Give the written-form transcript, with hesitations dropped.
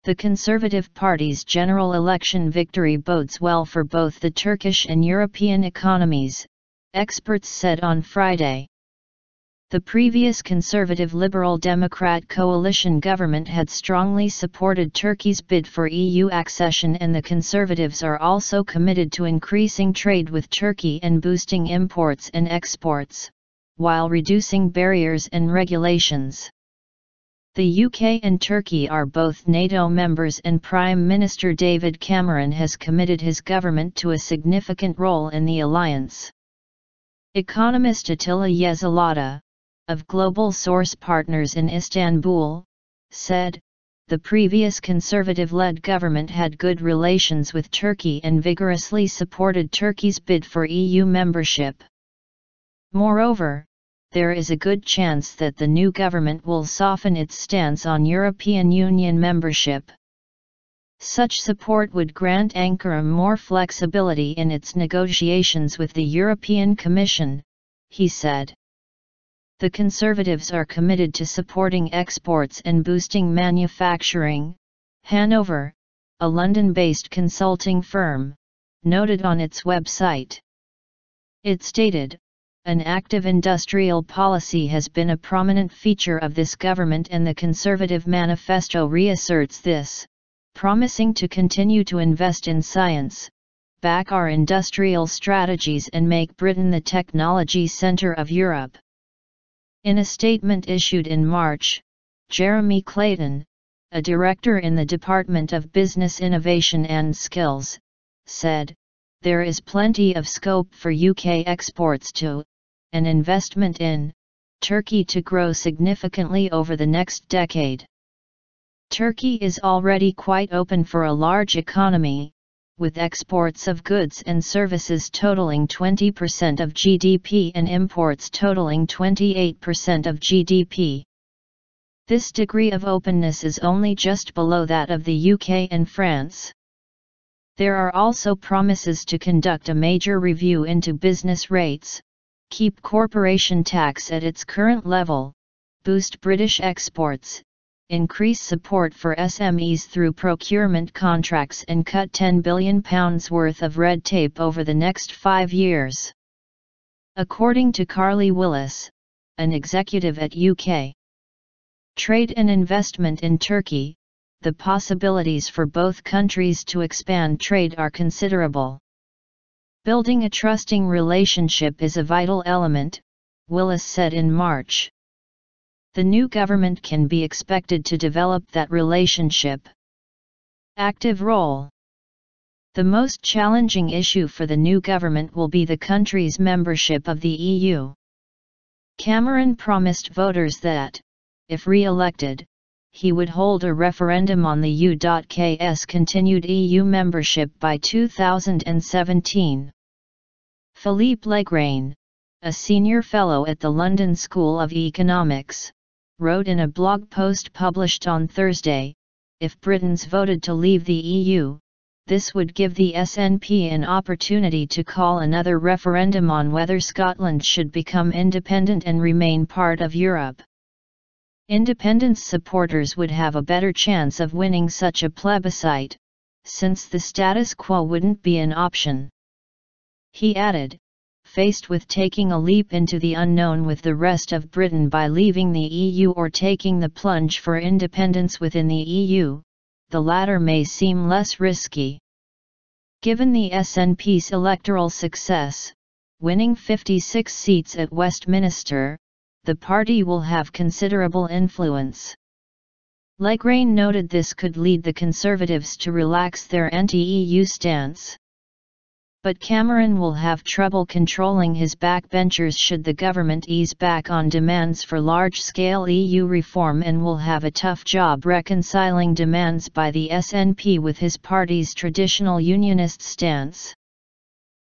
The Conservative Party's general election victory bodes well for both the Turkish and European economies, experts said on Friday. The previous Conservative Liberal Democrat coalition government had strongly supported Turkey's bid for EU accession, and the Conservatives are also committed to increasing trade with Turkey and boosting imports and exports, while reducing barriers and regulations. The UK and Turkey are both NATO members, and Prime Minister David Cameron has committed his government to a significant role in the alliance. Economist Attila Yeşilada, of Global Source Partners in Istanbul, said, the previous Conservative-led government had good relations with Turkey and vigorously supported Turkey's bid for EU membership. Moreover, there is a good chance that the new government will soften its stance on European Union membership. Such support would grant Ankara more flexibility in its negotiations with the European Commission, he said. The Conservatives are committed to supporting exports and boosting manufacturing, Hanover, a London-based consulting firm, noted on its website. It stated, an active industrial policy has been a prominent feature of this government, and the Conservative manifesto reasserts this, promising to continue to invest in science, back our industrial strategies and make Britain the technology centre of Europe. In a statement issued in March, Jeremy Clayton, a director in the Department of Business Innovation and Skills, said, there is plenty of scope for UK exports to, and investment in, Turkey to grow significantly over the next decade. Turkey is already quite open for a large economy, with exports of goods and services totaling 20% of GDP and imports totaling 28% of GDP. This degree of openness is only just below that of the UK and France. There are also promises to conduct a major review into business rates, keep corporation tax at its current level, boost British exports, increase support for SMEs through procurement contracts, and cut £10 billion worth of red tape over the next 5 years. According to Carly Willis, an executive at UK Trade and Investment in Turkey, the possibilities for both countries to expand trade are considerable. Building a trusting relationship is a vital element, Willis said in March. The new government can be expected to develop that relationship. Active role. The most challenging issue for the new government will be the country's membership of the EU. Cameron promised voters that, if re-elected, he would hold a referendum on the UK's continued EU membership by 2017. Philippe Legrain, a senior fellow at the London School of Economics, wrote in a blog post published on Thursday, if Britons voted to leave the EU, this would give the SNP an opportunity to call another referendum on whether Scotland should become independent and remain part of Europe. Independence supporters would have a better chance of winning such a plebiscite, since the status quo wouldn't be an option. He added, faced with taking a leap into the unknown with the rest of Britain by leaving the EU or taking the plunge for independence within the EU, the latter may seem less risky. Given the SNP's electoral success, winning 56 seats at Westminster, the party will have considerable influence. Legrain noted this could lead the Conservatives to relax their anti-EU stance. But Cameron will have trouble controlling his backbenchers should the government ease back on demands for large-scale EU reform, and will have a tough job reconciling demands by the SNP with his party's traditional unionist stance.